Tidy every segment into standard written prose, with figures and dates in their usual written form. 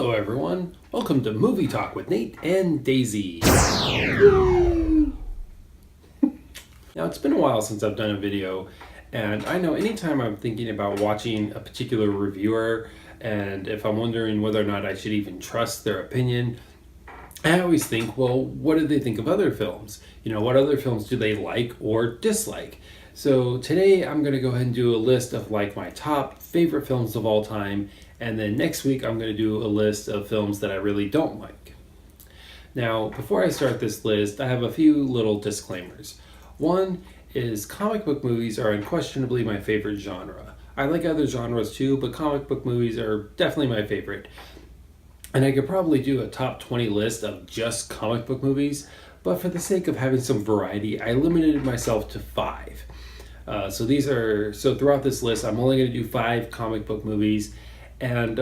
Hello, everyone. Welcome to Movie Talk with Nate and Daisy. Now, it's been a while since I've done a video, and I know anytime I'm thinking about watching a particular reviewer, and if I'm wondering whether or not I should even trust their opinion, I always think, well, what do they think of other films? What other films do they like or dislike? So today I'm going to go ahead and do a list of my top favorite films of all time, and then next week I'm going to do a list of films that I really don't like. Now, before I start this list, I have a few little disclaimers. One is comic book movies are unquestionably my favorite genre. I like other genres too, but comic book movies are definitely my favorite. And I could probably do a top 20 list of just comic book movies, but for the sake of having some variety, I limited myself to 5. So throughout this list, I'm only going to do 5 comic book movies. And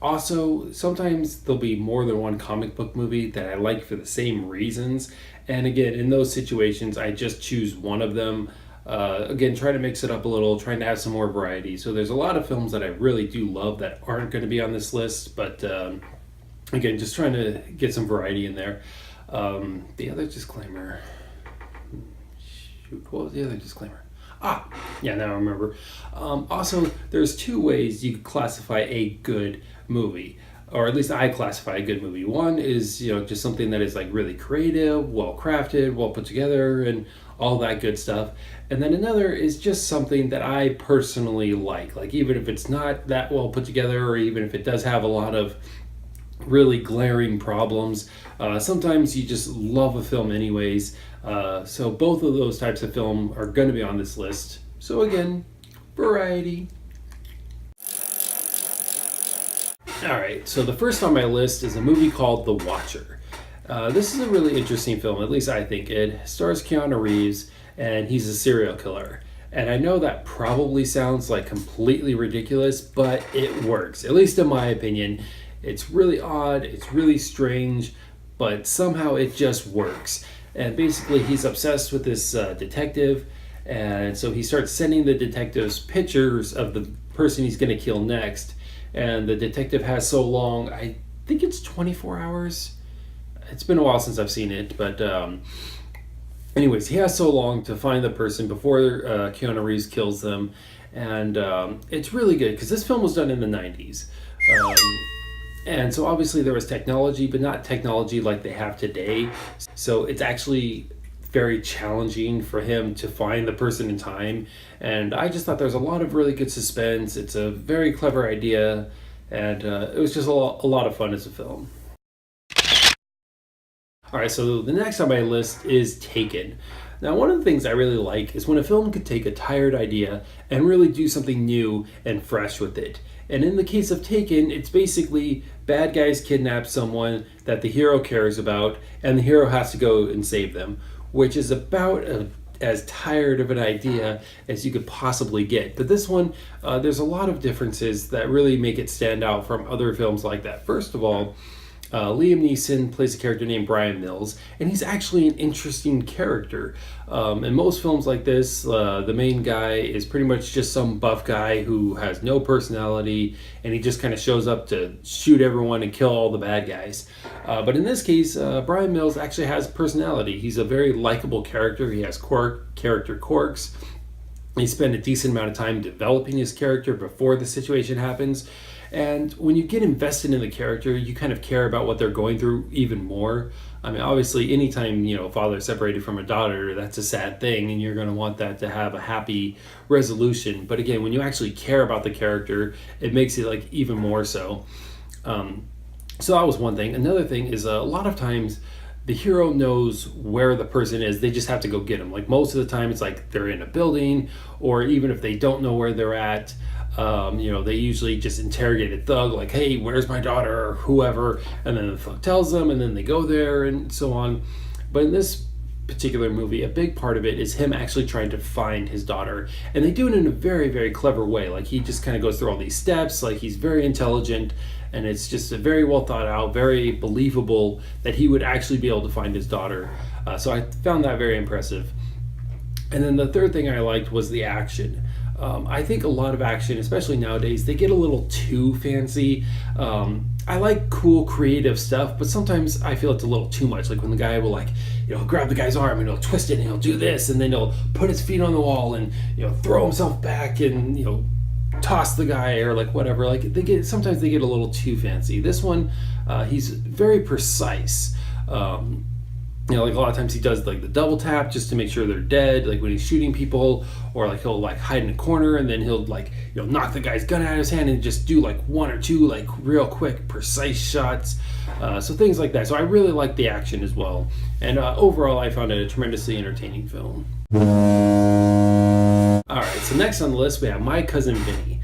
also, sometimes there'll be more than one comic book movie that I like for the same reasons. And again, in those situations, I just choose one of them. Again, try to mix it up a little, trying to have some more variety. So there's a lot of films that I really do love that aren't going to be on this list, but again, just trying to get some variety in there. The other disclaimer. Shoot, what was the other disclaimer? Yeah, now I remember. Also, there's 2 ways you could classify a good movie, or at least I classify a good movie. One is, just something that is really creative, well crafted, well put together, and all that good stuff. And then another is just something that I personally like even if it's not that well put together, or even if it does have a lot of really glaring problems. Sometimes you just love a film anyways. So both of those types of film are going to be on this list. So again, variety. Alright, so the first on my list is a movie called The Watcher. This is a really interesting film, at least I think. It stars Keanu Reeves, and he's a serial killer. And I know that probably sounds completely ridiculous, but it works, at least in my opinion. It's really odd, it's really strange, but somehow it just works. And basically he's obsessed with this detective, and so he starts sending the detectives pictures of the person he's going to kill next. And the detective has so long, I think it's 24 hours. It's been a while since I've seen it, but anyways, he has so long to find the person before Keanu Reeves kills them. And it's really good, because this film was done in the 90s. And so obviously there was technology, but not technology like they have today. So it's actually very challenging for him to find the person in time. And I just thought there was a lot of really good suspense. It's a very clever idea. And it was just a lot of fun as a film. All right, so the next on my list is Taken. Now, one of the things I really like is when a film could take a tired idea and really do something new and fresh with it. And in the case of Taken, it's basically bad guys kidnap someone that the hero cares about, and the hero has to go and save them, which is about as tired of an idea as you could possibly get. But this one, there's a lot of differences that really make it stand out from other films like that. First of all, Liam Neeson plays a character named Brian Mills, and he's actually an interesting character. In most films like this, the main guy is pretty much just some buff guy who has no personality, and he just kind of shows up to shoot everyone and kill all the bad guys. But in this case, Brian Mills actually has personality. He's a very likable character. He has character quirks. He spent a decent amount of time developing his character before the situation happens. And when you get invested in the character, you kind of care about what they're going through even more. I mean, obviously, anytime, a father is separated from a daughter, that's a sad thing, and you're going to want that to have a happy resolution. But again, when you actually care about the character, it makes it even more so. So that was one thing. Another thing is a lot of times the hero knows where the person is. They just have to go get them. Most of the time, it's they're in a building, or even if they don't know where they're at, they usually just interrogate a thug, hey, where's my daughter, or whoever, and then the thug tells them, and then they go there, and so on. But in this particular movie, a big part of it is him actually trying to find his daughter, and they do it in a very, very clever way. He just kind of goes through all these steps, he's very intelligent, and it's just a very well thought out, very believable that he would actually be able to find his daughter. So I found that very impressive. And then the third thing I liked was the action. I think a lot of action, especially nowadays, they get a little too fancy. I like cool creative stuff, but sometimes I feel it's a little too much. Like when the guy will grab the guy's arm and he'll twist it and he'll do this, and then he'll put his feet on the wall and throw himself back and toss the guy or like whatever. Like sometimes they get a little too fancy. This one, he's very precise. Like a lot of times he does like the double tap just to make sure they're dead, like when he's shooting people, or like he'll like hide in a corner and then he'll like knock the guy's gun out of his hand and just do like one or two like real quick precise shots, so things like that. So I really like the action as well, and overall I found it a tremendously entertaining film. Alright, so next on the list we have My Cousin Vinny.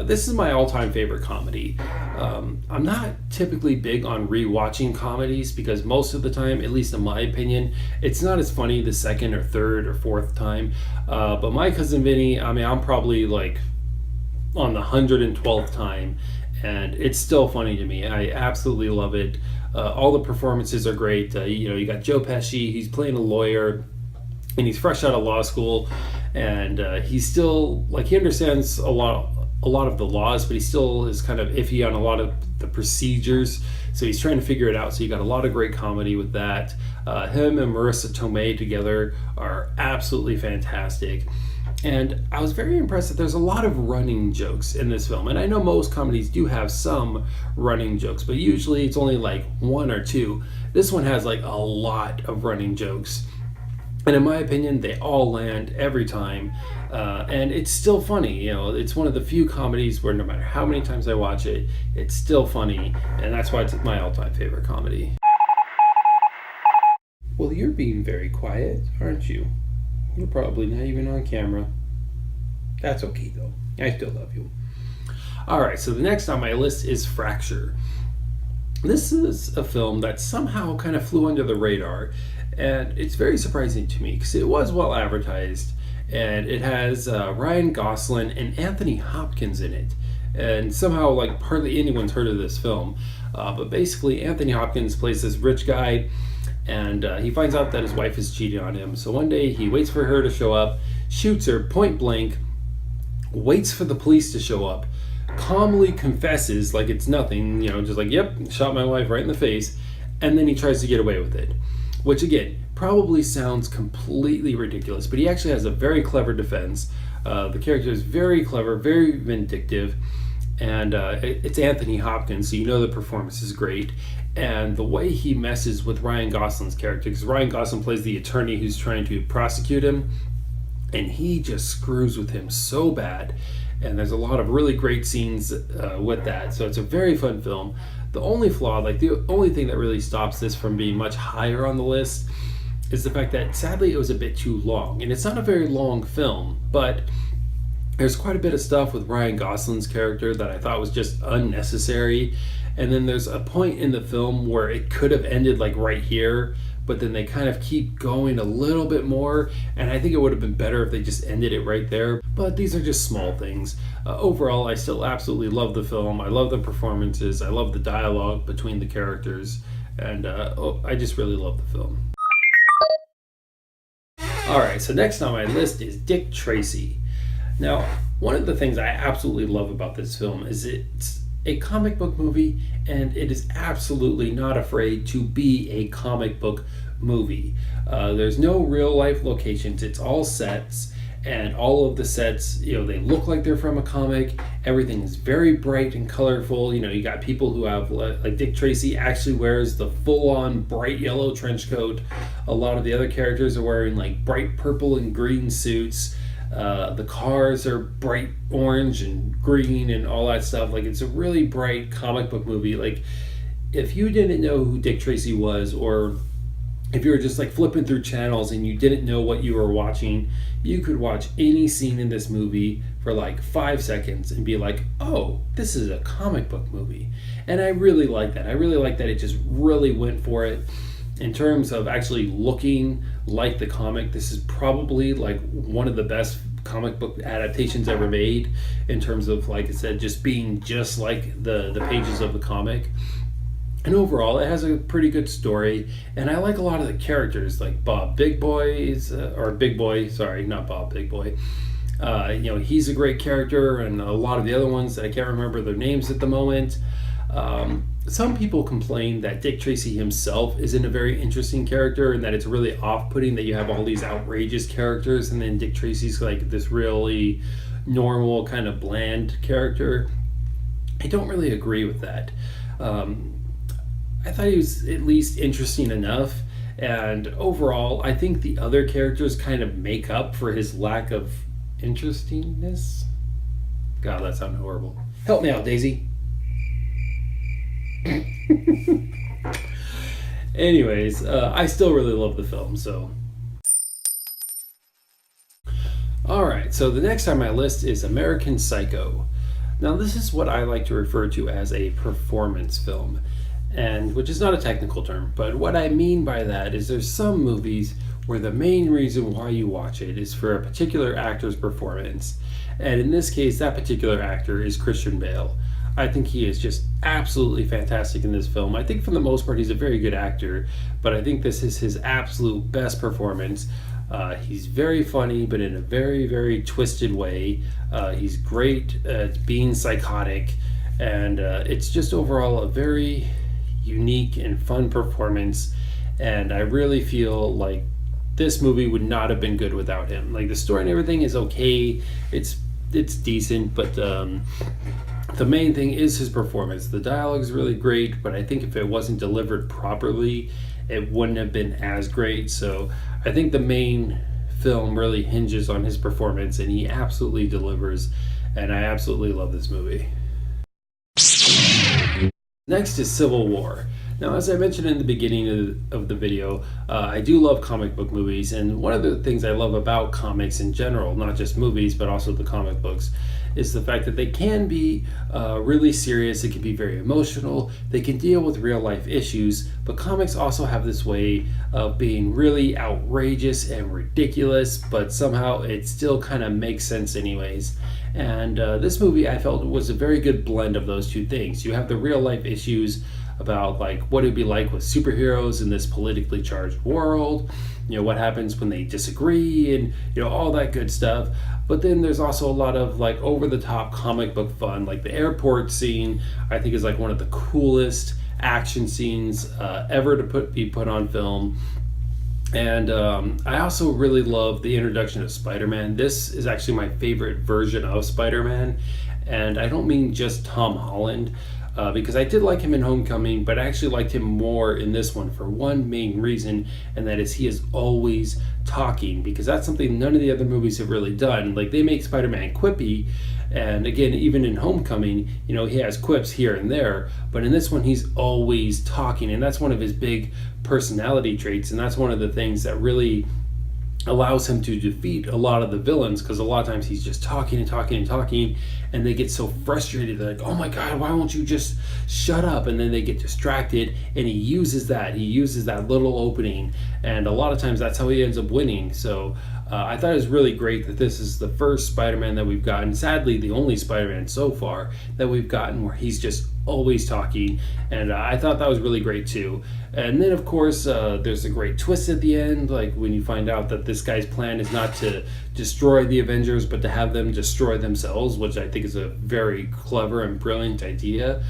This is my all-time favorite comedy. I'm not typically big on rewatching comedies because most of the time, at least in my opinion, it's not as funny the second or third or fourth time. But My Cousin Vinny, I mean, I'm probably like on the 112th time, and it's still funny to me. I absolutely love it. All the performances are great. You got Joe Pesci, he's playing a lawyer, and he's fresh out of law school, and he's still like he understands a lot of the laws, but he still is kind of iffy on a lot of the procedures, so he's trying to figure it out. So you got a lot of great comedy with that. Him and Marissa Tomei together are absolutely fantastic, and I was very impressed that there's a lot of running jokes in this film. And I know most comedies do have some running jokes, but usually it's only like one or two. This one has like a lot of running jokes, and in my opinion, they all land every time. And it's still funny. It's one of the few comedies where no matter how many times I watch it, it's still funny. And that's why it's my all-time favorite comedy. Well, you're being very quiet, aren't you? You're probably not even on camera. That's okay, though. I still love you. All right, so the next on my list is Fracture. This is a film that somehow kind of flew under the radar, and it's very surprising to me because it was well advertised, and it has Ryan Gosling and Anthony Hopkins in it, and somehow like hardly anyone's heard of this film, but basically Anthony Hopkins plays this rich guy, and he finds out that his wife is cheating on him. So one day he waits for her to show up, shoots her point blank, waits for the police to show up, calmly confesses like it's nothing, just like, yep, shot my wife right in the face, and then he tries to get away with it, which again probably sounds completely ridiculous, but he actually has a very clever defense. The character is very clever, very vindictive, and it's Anthony Hopkins, so the performance is great. And the way he messes with Ryan Gosling's character, because Ryan Gosling plays the attorney who's trying to prosecute him, and he just screws with him so bad. And there's a lot of really great scenes with that. So it's a very fun film. The only flaw, like the only thing that really stops this from being much higher on the list, is the fact that sadly it was a bit too long. And it's not a very long film, but there's quite a bit of stuff with Ryan Gosling's character that I thought was just unnecessary. And then there's a point in the film where it could have ended like right here, but then they kind of keep going a little bit more, and I think it would have been better if they just ended it right there. But these are just small things. Overall, I still absolutely love the film. I love the performances. I love the dialogue between the characters, and I just really love the film. Alright, so next on my list is Dick Tracy. Now, one of the things I absolutely love about this film is it's a comic book movie, and it is absolutely not afraid to be a comic book movie. There's no real life locations, it's all sets, and all of the sets, they look like they're from a comic. Everything is very bright and colorful. You got people who have, like Dick Tracy actually wears the full-on bright yellow trench coat. A lot of the other characters are wearing like bright purple and green suits. The cars are bright orange and green and all that stuff. Like, it's a really bright comic book movie. Like, if you didn't know who Dick Tracy was, or if you were just like flipping through channels and you didn't know what you were watching, you could watch any scene in this movie for like 5 seconds and be like, oh, this is a comic book movie. And I really like that. I really like that it just really went for it. In terms of actually looking like the comic, this is probably like one of the best comic book adaptations ever made, in terms of, like I said, just being just like the pages of the comic. And overall, it has a pretty good story, and I like a lot of the characters, like Bob Big Boy, not Bob Big Boy. He's a great character, and a lot of the other ones that I can't remember their names at the moment. Some people complain that Dick Tracy himself isn't a very interesting character, and that it's really off-putting that you have all these outrageous characters and then Dick Tracy's like this really normal kind of bland character. I don't really agree with that. I thought he was at least interesting enough, and overall I think the other characters kind of make up for his lack of interestingness. God, that sounded horrible. Help me out, Daisy. Anyways, I still really love the film, so. Alright, so the next on my list is American Psycho. Now, this is what I like to refer to as a performance film, and which is not a technical term, but what I mean by that is there's some movies where the main reason why you watch it is for a particular actor's performance, and in this case, that particular actor is Christian Bale. I think he is just absolutely fantastic in this film. I think for the most part he's a very good actor, but I think this is his absolute best performance. He's very funny, but in a very, very twisted way. He's great at being psychotic, and it's just overall a very unique and fun performance, and I really feel like this movie would not have been good without him. Like, the story and everything is okay, it's decent, but the main thing is his performance. The dialogue is really great, but I think if it wasn't delivered properly, it wouldn't have been as great. So I think the main film really hinges on his performance, and he absolutely delivers, and I absolutely love this movie. Next is Civil War. Now, as I mentioned in the beginning of the video, I do love comic book movies, and one of the things I love about comics in general, not just movies, but also the comic books, is the fact that they can be really serious, it can be very emotional, they can deal with real life issues, but comics also have this way of being really outrageous and ridiculous, but somehow it still kind of makes sense anyways. And this movie, I felt, was a very good blend of those two things. You have the real life issues about like what it'd be like with superheroes in this politically charged world, what happens when they disagree, and all that good stuff. But then there's also a lot of like over the top comic book fun, like the airport scene. I think is like one of the coolest action scenes ever to be put on film. And I also really love the introduction of Spider-Man. This is actually my favorite version of Spider-Man, and I don't mean just Tom Holland, because I did like him in Homecoming, but I actually liked him more in this one for one main reason, and that is he is always talking, because that's something none of the other movies have really done. Like, they make Spider-Man quippy, and again, even in Homecoming, he has quips here and there, but in this one he's always talking, and that's one of his big personality traits, and that's one of the things that really allows him to defeat a lot of the villains, because a lot of times he's just talking and talking and talking, and they get so frustrated. They're like, oh my god, why won't you just shut up? And then they get distracted, and he uses that little opening, and a lot of times that's how he ends up winning. So I thought it was really great that this is the first Spider-Man that we've gotten, sadly the only Spider-Man so far that we've gotten where he's just always talking, and I thought that was really great too. And then of course there's a great twist at the end, like when you find out that this guy's plan is not to destroy the Avengers but to have them destroy themselves, which I think is a very clever and brilliant idea.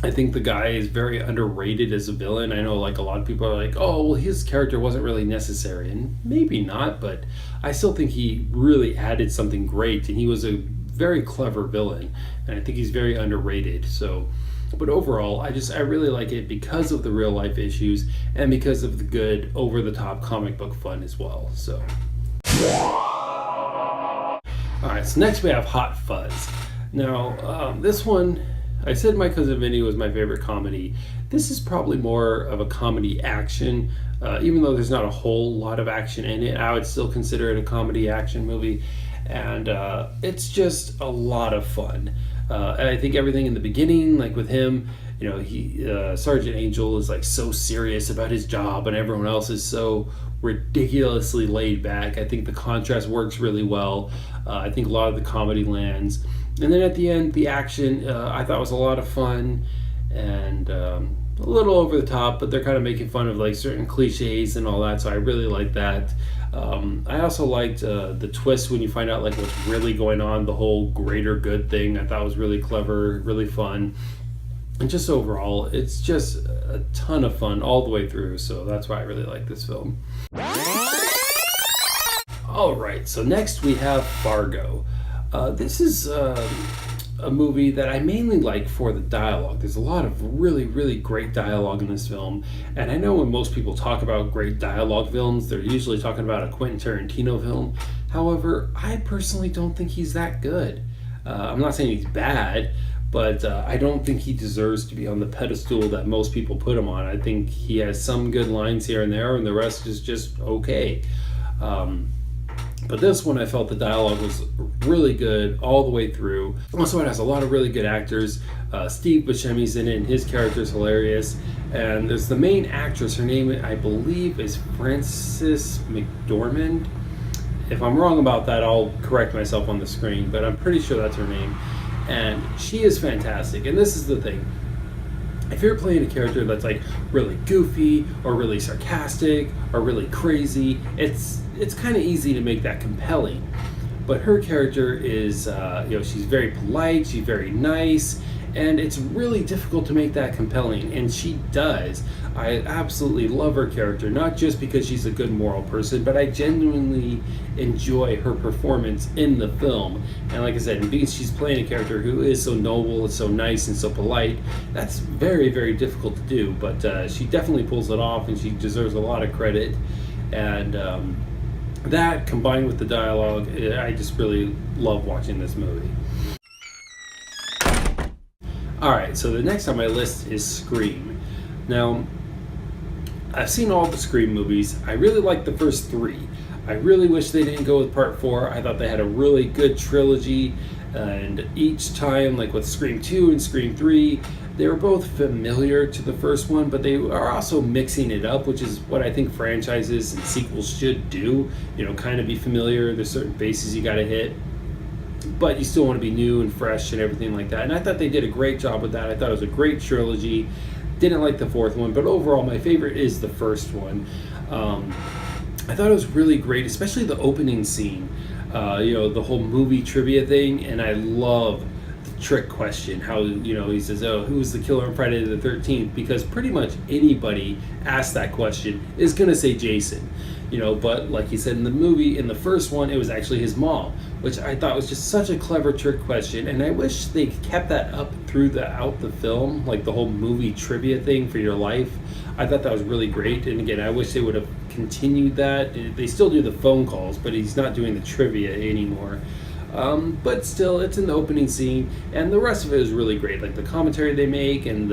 I think the guy is very underrated as a villain. I know like a lot of people are like, oh, well, his character wasn't really necessary, and maybe not, but I still think he really added something great, and he was a very clever villain, and I think he's very underrated. So, but overall, I really like it because of the real life issues and because of the good over the top comic book fun as well. So, all right, so next we have Hot Fuzz. Now, this one, I said My Cousin Vinny was my favorite comedy. This is probably more of a comedy action, even though there's not a whole lot of action in it. I would still consider it a comedy action movie, and it's just a lot of fun. And I think everything in the beginning, like with him, Sergeant Angel is like so serious about his job, and everyone else is so ridiculously laid back. I think the contrast works really well. I think a lot of the comedy lands. And then at the end, the action I thought was a lot of fun, and a little over the top, but they're kind of making fun of like certain cliches and all that. So I really like that. I also liked the twist when you find out like what's really going on, the whole greater good thing. I thought was really clever, really fun, and just overall, it's just a ton of fun all the way through. So that's why I really like this film. All right, so next we have Fargo. This is a movie that I mainly like for the dialogue. There's a lot of really, really great dialogue in this film. And I know when most people talk about great dialogue films, they're usually talking about a Quentin Tarantino film. However, I personally don't think he's that good. I'm not saying he's bad, but I don't think he deserves to be on the pedestal that most people put him on. I think he has some good lines here and there, and the rest is just okay. But this one, I felt the dialogue was really good all the way through. Also, it has a lot of really good actors. Steve Buscemi's in it, and his character is hilarious. And there's the main actress. Her name, I believe, is Frances McDormand. If I'm wrong about that, I'll correct myself on the screen, but I'm pretty sure that's her name. And she is fantastic. And this is the thing. If you're playing a character that's like really goofy or really sarcastic or really crazy, it's kind of easy to make that compelling. But her character is, she's very polite, she's very nice, and it's really difficult to make that compelling, and she does. I absolutely love her character, not just because she's a good moral person, but I genuinely enjoy her performance in the film. And like I said, because she's playing a character who is so noble and so nice and so polite, that's very, very difficult to do, but she definitely pulls it off, and she deserves a lot of credit. And that, combined with the dialogue, I just really love watching this movie. Alright, so the next on my list is Scream. Now, I've seen all the Scream movies. I really like the first three. I really wish they didn't go with part 4. I thought they had a really good trilogy, and each time, like with Scream 2 and Scream 3, they were both familiar to the first one, but they are also mixing it up, which is what I think franchises and sequels should do. Kind of be familiar. There's certain bases you got to hit, but you still want to be new and fresh and everything like that. And I thought they did a great job with that. I thought it was a great trilogy. Didn't like the fourth one, but overall my favorite is the first one. I thought it was really great, especially the opening scene. The whole movie trivia thing, and I love the trick question. How he says, "Oh, who was the killer on Friday the 13th?" Because pretty much anybody asked that question is gonna say Jason. But like he said in the movie, in the first one, it was actually his mom, which I thought was just such a clever trick question, and I wish they kept that up throughout the film, like the whole movie trivia thing for your life. I thought that was really great, and again, I wish they would have continued that. They still do the phone calls, but he's not doing the trivia anymore. But still, it's in the opening scene, and the rest of it is really great, like the commentary they make and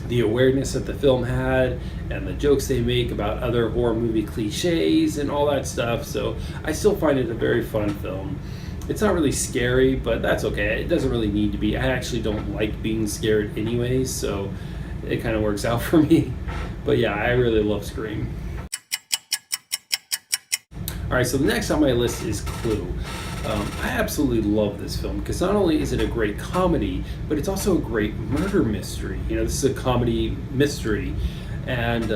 the awareness that the film had and the jokes they make about other horror movie cliches and all that stuff. So I still find it a very fun film. It's not really scary, but that's okay. It doesn't really need to be. I actually don't like being scared anyways, so it kind of works out for me. But yeah, I really love Scream. Alright, so the next on my list is Clue. I absolutely love this film because not only is it a great comedy, but it's also a great murder mystery. This is a comedy mystery, and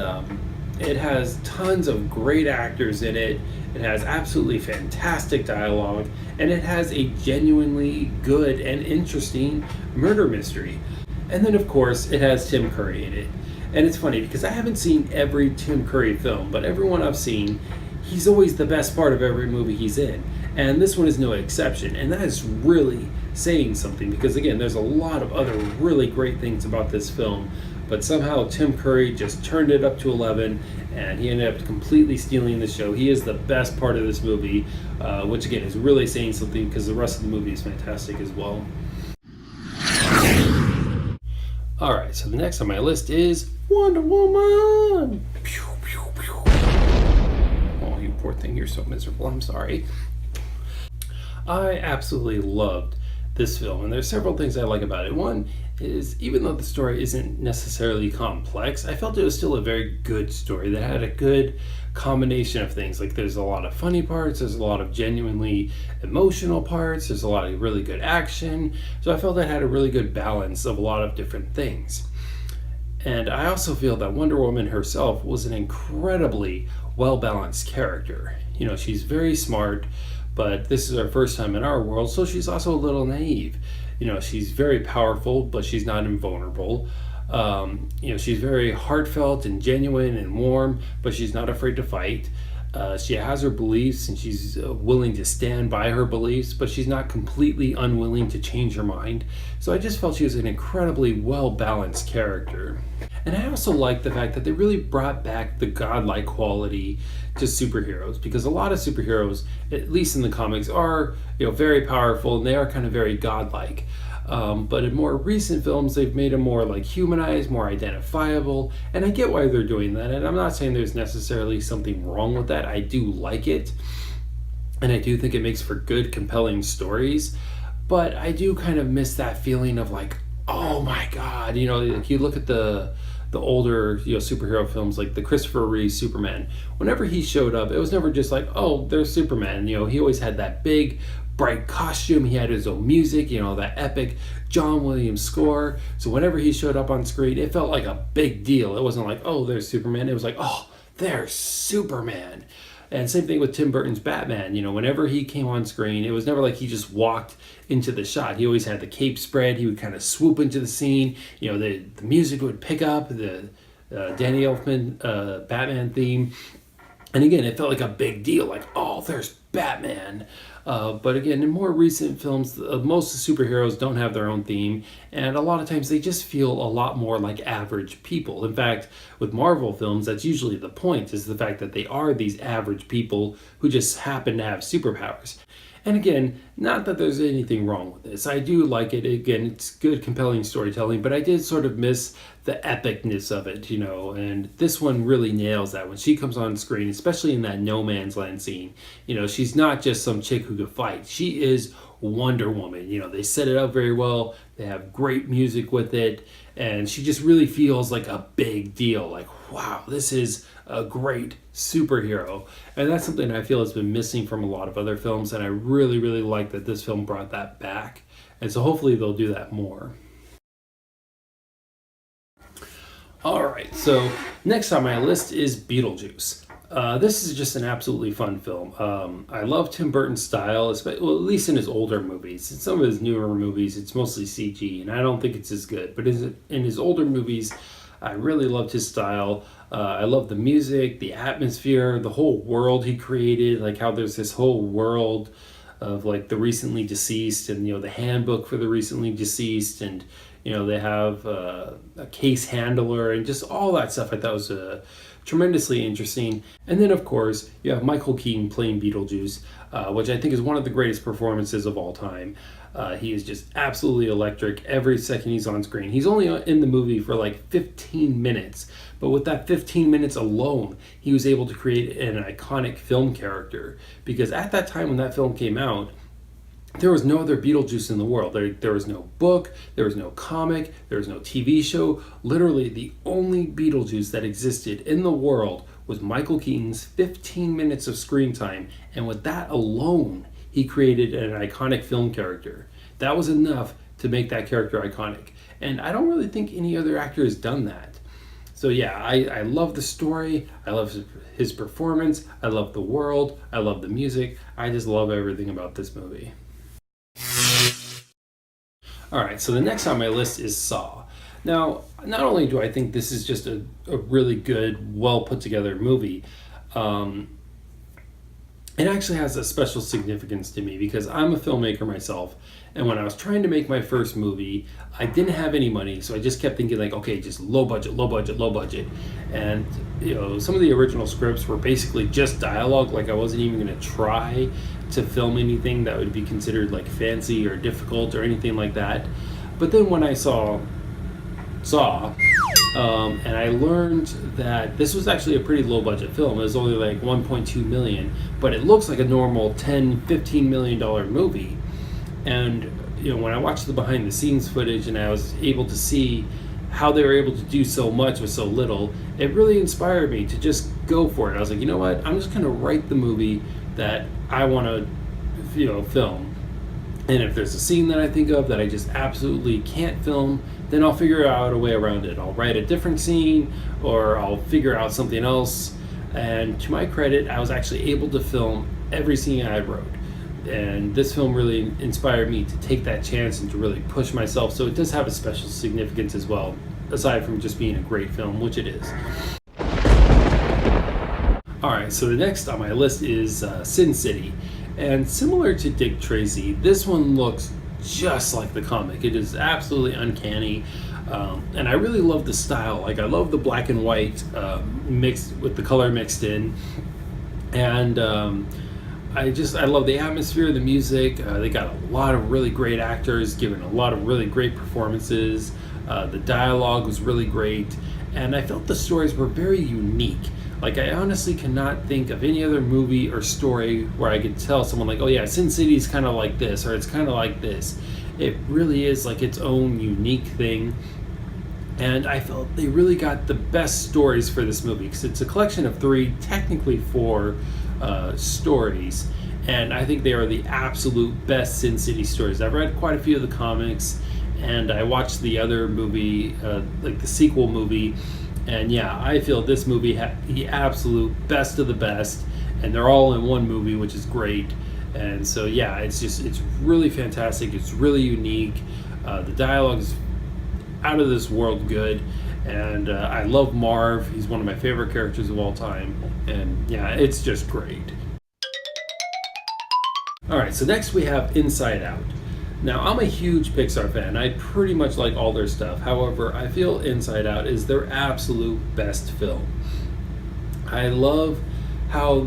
it has tons of great actors in it. It has absolutely fantastic dialogue, and it has a genuinely good and interesting murder mystery. And then, of course, it has Tim Curry in it. And it's funny because I haven't seen every Tim Curry film, but every one I've seen, he's always the best part of every movie he's in. And this one is no exception. And that is really saying something because, again, there's a lot of other really great things about this film. But somehow Tim Curry just turned it up to 11, and he ended up completely stealing the show. He is the best part of this movie, which, again, is really saying something because the rest of the movie is fantastic as well. Alright, so the next on my list is Wonder Woman! Pew, pew, pew. Oh, you poor thing, you're so miserable. I'm sorry. I absolutely loved this film, and there's several things I like about it. One is, even though the story isn't necessarily complex, I felt it was still a very good story that had a good combination of things. Like, there's a lot of funny parts, there's a lot of genuinely emotional parts, there's a lot of really good action. So I felt it had a really good balance of a lot of different things. And I also feel that Wonder Woman herself was an incredibly well balanced character. You know, she's very smart, but this is her first time in our world, so she's also a little naive. You know, she's very powerful, but she's not invulnerable. You know, she's very heartfelt and genuine and warm, but she's not afraid to fight. She has her beliefs and she's willing to stand by her beliefs, but she's not completely unwilling to change her mind. So I just felt she was an incredibly well balanced character. And I also like the fact that they really brought back the godlike quality to superheroes, because a lot of superheroes, at least in the comics, are, you know, very powerful and they are kind of very godlike. But in more recent films, they've made them more like humanized, more identifiable, and I get why they're doing that. And I'm not saying there's necessarily something wrong with that. I do like it, and I do think it makes for good, compelling stories. But I do kind of miss that feeling of like, oh my God, you know, like you look at the older, you know, superhero films like the Christopher Reeve Superman. Whenever he showed up, it was never just like, oh, there's Superman. You know, he always had that big bright costume. He had his own music, you know, that epic John Williams score. So whenever he showed up on screen, it felt like a big deal. It wasn't like, oh, there's Superman. It was like, oh, there's Superman. And same thing with Tim Burton's Batman. You know, whenever he came on screen, it was never like he just walked into the shot. He always had the cape spread. He would kind of swoop into the scene. You know, the music would pick up, the Danny Elfman Batman theme. And again, it felt like a big deal. Like, oh, there's Batman. But again, in more recent films, most superheroes don't have their own theme, and a lot of times they just feel a lot more like average people. In fact, with Marvel films, that's usually the point, is the fact that they are these average people who just happen to have superpowers. And again, not that there's anything wrong with this. I do like it. Again, it's good, compelling storytelling, but I did sort of miss the epicness of it, you know, and this one really nails that. When she comes on screen, especially in that no man's land scene, you know, she's not just some chick who could fight. She is Wonder Woman. You know, they set it up very well. They have great music with it, and she just really feels like a big deal. Like, wow, this is a great superhero. And that's something I feel has been missing from a lot of other films, and I really, really like that this film brought that back. And so hopefully they'll do that more. All right, so next on my list is Beetlejuice. This is just an absolutely fun film. I love Tim Burton's style, at least in his older movies. In some of his newer movies, it's mostly CG, and I don't think it's as good. But in his older movies, I really loved his style. I love the music, the atmosphere, the whole world he created, like how there's this whole world of like the recently deceased, and, you know, the handbook for the recently deceased, and, you know, they have a case handler and just all that stuff. I thought was tremendously interesting. And then, of course, you have Michael Keaton playing Beetlejuice, which I think is one of the greatest performances of all time. He is just absolutely electric every second he's on screen. He's only in the movie for like 15 minutes, but with that 15 minutes alone, he was able to create an iconic film character. Because at that time when that film came out, there was no other Beetlejuice in the world. There was no book, there was no comic, there was no TV show. Literally, the only Beetlejuice that existed in the world was Michael Keaton's 15 minutes of screen time. And with that alone, he created an iconic film character. That was enough to make that character iconic. And I don't really think any other actor has done that. So yeah, I love the story, I love his performance, I love the world, I love the music. I just love everything about this movie. Alright, so the next on my list is Saw. Now, not only do I think this is just a really good, well put together movie, it actually has a special significance to me because I'm a filmmaker myself, and when I was trying to make my first movie, I didn't have any money, so I just kept thinking like, okay, just low budget, low budget, low budget. And, you know, some of the original scripts were basically just dialogue, like I wasn't even going to try to film anything that would be considered like fancy or difficult or anything like that. But then when I saw and I learned that this was actually a pretty low budget film. It was only like 1.2 million, but it looks like a normal 10-15 million dollar movie. And, you know, when I watched the behind the scenes footage and I was able to see how they were able to do so much with so little, it really inspired me to just go for it. I was like, you know what, I'm just going to write the movie that I want to, you know, film. And if there's a scene that I think of that I just absolutely can't film, then I'll figure out a way around it. I'll write a different scene or I'll figure out something else. And to my credit, I was actually able to film every scene I wrote. And this film really inspired me to take that chance and to really push myself. So it does have a special significance as well, aside from just being a great film, which it is. Alright, so the next on my list is Sin City. And similar to Dick Tracy, this one looks just like the comic. It is absolutely uncanny. And I really love the style. Like, I love the black and white mixed with the color mixed in. And I love the atmosphere, the music. They got a lot of really great actors giving a lot of really great performances. The dialogue was really great. And I felt the stories were very unique. Like, I honestly cannot think of any other movie or story where I could tell someone like, oh yeah, Sin City is kind of like this, or it's kind of like this. It really is like its own unique thing. And I felt they really got the best stories for this movie, because it's a collection of 3, technically 4 stories. And I think they are the absolute best Sin City stories. I've read quite a few of the comics, and I watched the other movie, like the sequel movie. And yeah, I feel this movie had the absolute best of the best, and they're all in one movie, which is great. And so yeah, it's really fantastic. It's really unique. The dialogue is out of this world good, and I love Marv. He's one of my favorite characters of all time, and yeah, it's just great. All right, so next we have Inside Out. Now, I'm a huge Pixar fan. I pretty much like all their stuff. However, I feel Inside Out is their absolute best film. I love how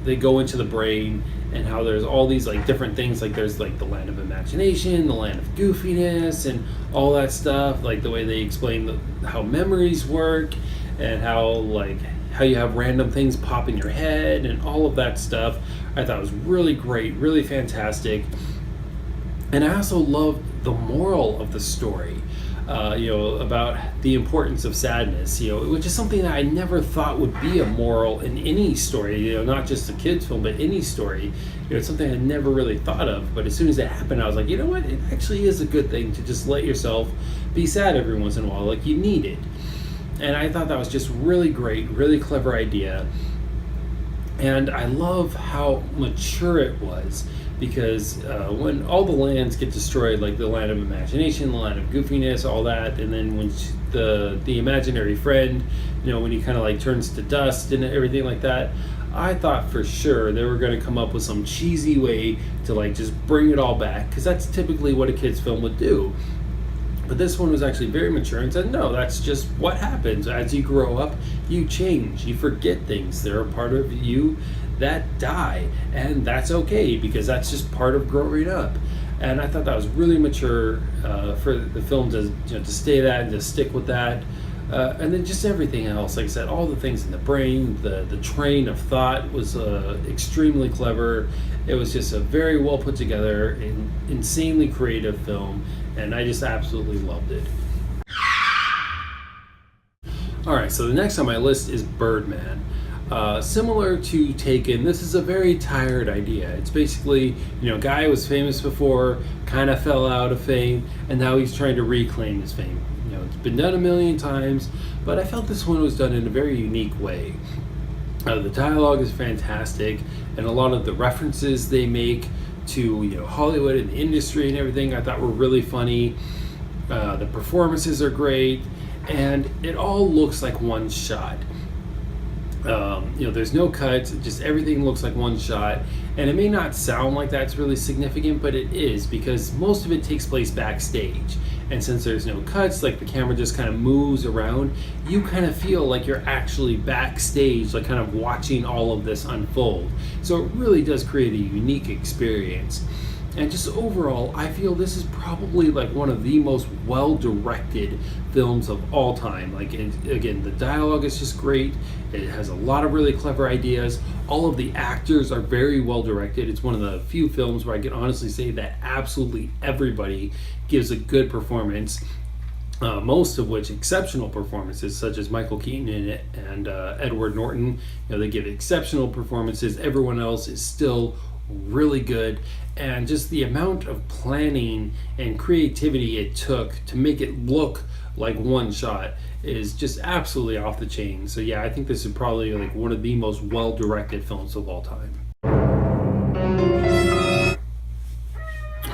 they go into the brain, and how there's all these like different things. Like, there's like the land of imagination, the land of goofiness, and all that stuff. Like the way they explain how memories work, and how you have random things pop in your head, and all of that stuff. I thought it was really great, really fantastic. And I also loved the moral of the story, about the importance of sadness, which is something that I never thought would be a moral in any story, not just a kid's film, but any story. It's something I never really thought of, but as soon as it happened, I was like, you know what, it actually is a good thing to just let yourself be sad every once in a while, like you need it. And I thought that was just really great, really clever idea. And I love how mature it was, because when all the lands get destroyed, like the land of imagination, the land of goofiness, all that, and then when the imaginary friend, when he kind of like turns to dust and everything like that, I thought for sure they were going to come up with some cheesy way to like just bring it all back, because that's typically what a kid's film would do. But this one was actually very mature and said, no, that's just what happens. As you grow up, you change, you forget things. There are part of you that die, and that's okay, because that's just part of growing up. And I thought that was really mature for the film to stay that and to stick with that. And then just everything else, like I said, all the things in the brain, the train of thought was extremely clever. It was just a very well put together, insanely creative film, and I just absolutely loved it. All right, so the next on my list is Birdman. Similar to Taken, this is a very tired idea. It's basically, a guy who was famous before, kind of fell out of fame, and now he's trying to reclaim his fame. It's been done a million times, but I felt this one was done in a very unique way. The dialogue is fantastic, and a lot of the references they make to Hollywood and the industry and everything I thought were really funny. The performances are great, and it all looks like one shot. There's no cuts, just everything looks like one shot, and it may not sound like that's really significant, but it is, because most of it takes place backstage, and since there's no cuts, like the camera just kind of moves around, you kind of feel like you're actually backstage, like kind of watching all of this unfold. So it really does create a unique experience. And just overall, I feel this is probably like one of the most well-directed films of all time. Like, again, the dialogue is just great. It has a lot of really clever ideas. All of the actors are very well-directed. It's one of the few films where I can honestly say that absolutely everybody gives a good performance. Most of which exceptional performances, such as Michael Keaton in it and Edward Norton. They give exceptional performances. Everyone else is still really good, and just the amount of planning and creativity it took to make it look like one shot is just absolutely off the chain. So yeah, I think this is probably like one of the most well-directed films of all time.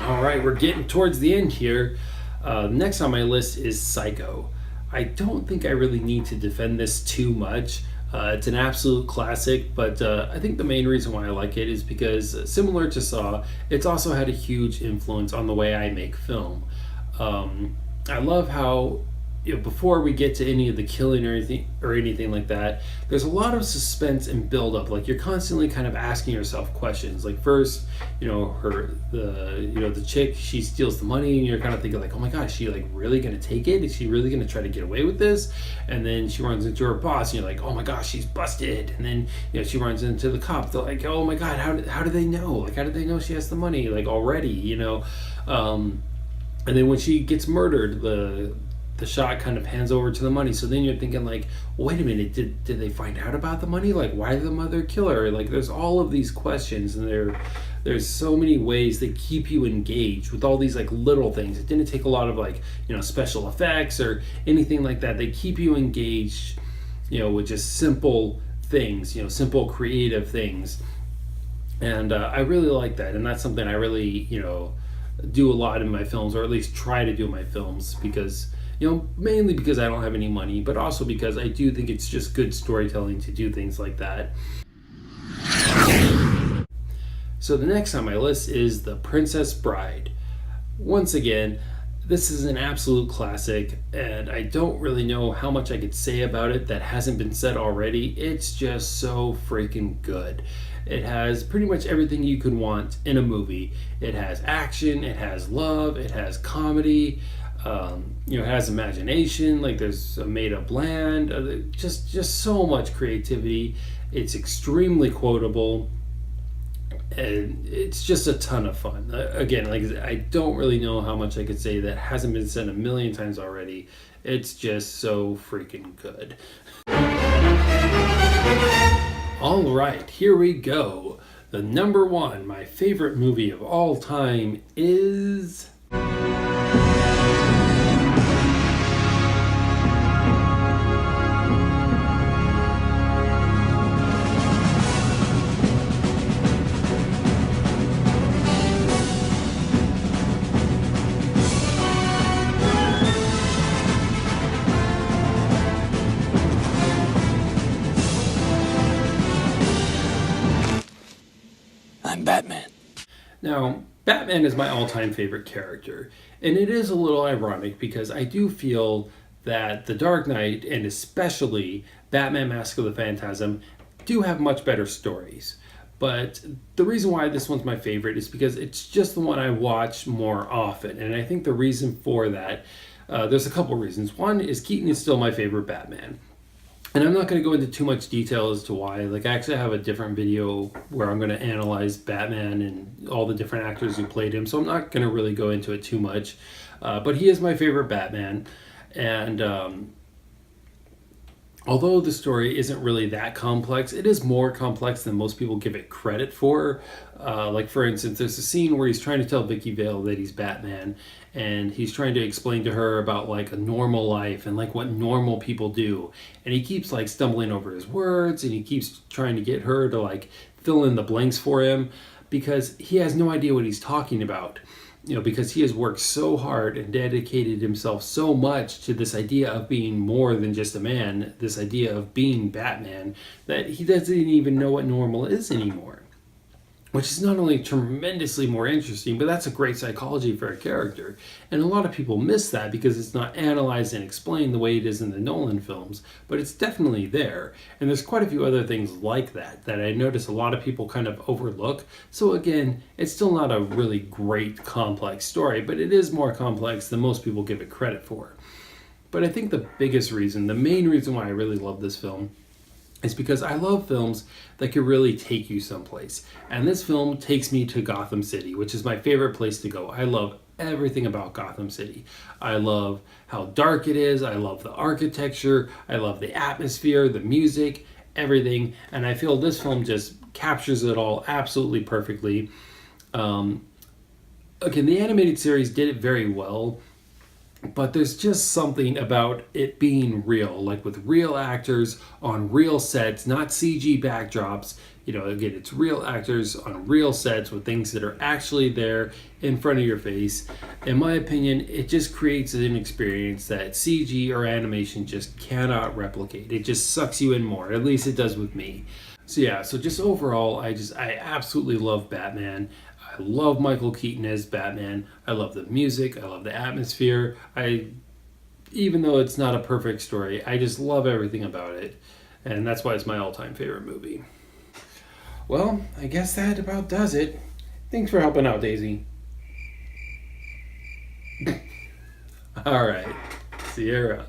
All right, we're getting towards the end here. Next on my list is Psycho. I don't think I really need to defend this too much. It's an absolute classic, but I think the main reason why I like it is because, similar to Saw, it's also had a huge influence on the way I make film. I love how, before we get to any of the killing or anything like that, there's a lot of suspense and build up. Like, you're constantly kind of asking yourself questions. Like, first, the chick, she steals the money, and you're kind of thinking like, oh my god, is she like really gonna take it? Is she really gonna try to get away with this? And then she runs into her boss, and you're like, oh my gosh, she's busted. And then she runs into the cops. They're like, oh my god, how do they know? Like, how did they know she has the money like already? And then when she gets murdered, the shot kind of pans over to the money. So then you're thinking like, wait a minute, did they find out about the money? Like, why did the mother kill her? Like, there's all of these questions, and there's so many ways that keep you engaged with all these like little things. It didn't take a lot of like, special effects or anything like that. They keep you engaged, with just simple things, simple creative things. And I really like that. And that's something I really, do a lot in my films, or at least try to do in my films, because mainly because I don't have any money, but also because I do think it's just good storytelling to do things like that. So the next on my list is The Princess Bride. Once again, this is an absolute classic, and I don't really know how much I could say about it that hasn't been said already. It's just so freaking good. It has pretty much everything you could want in a movie. It has action, it has love, it has comedy, it has imagination, like there's a made-up land, just so much creativity. It's extremely quotable, and it's just a ton of fun. Again, like, I don't really know how much I could say that hasn't been said a million times already. It's just so freaking good. All right, here we go. The number one, my favorite movie of all time is... Batman. Now, Batman is my all-time favorite character, and it is a little ironic because I do feel that The Dark Knight, and especially Batman Mask of the Phantasm, do have much better stories. But the reason why this one's my favorite is because it's just the one I watch more often, and I think the reason for that, there's a couple reasons. One is Keaton is still my favorite Batman. And I'm not going to go into too much detail as to why. Like, I actually have a different video where I'm going to analyze Batman and all the different actors who played him, so I'm not going to really go into it too much. But he is my favorite Batman. And although the story isn't really that complex, it is more complex than most people give it credit for. Like, for instance, there's a scene where he's trying to tell Vicky Vale that he's Batman, and he's trying to explain to her about like a normal life and like what normal people do, and he keeps like stumbling over his words, and he keeps trying to get her to like fill in the blanks for him because he has no idea what he's talking about. Because he has worked so hard and dedicated himself so much to this idea of being more than just a man, this idea of being Batman, that he doesn't even know what normal is anymore. Which is not only tremendously more interesting, but that's a great psychology for a character. And a lot of people miss that because it's not analyzed and explained the way it is in the Nolan films, but it's definitely there. And there's quite a few other things like that I notice a lot of people kind of overlook. So again, it's still not a really great complex story, but it is more complex than most people give it credit for. But I think the main reason why I really love this film is because I love films that can really take you someplace. And this film takes me to Gotham City, which is my favorite place to go. I love everything about Gotham City. I love how dark it is. I love the architecture. I love the atmosphere, the music, everything. And I feel this film just captures it all absolutely perfectly. Again, the animated series did it very well, but there's just something about it being real, like with real actors on real sets, not CG backdrops. Again, it's real actors on real sets with things that are actually there in front of your face. In my opinion, it just creates an experience that CG or animation just cannot replicate. It just sucks you in more. At least it does with me. So just overall, I absolutely love Batman. I love Michael Keaton as Batman. I love the music. I love the atmosphere. Even though it's not a perfect story, I just love everything about it. And that's why it's my all-time favorite movie. Well, I guess that about does it. Thanks for helping out, Daisy. All right. See you around.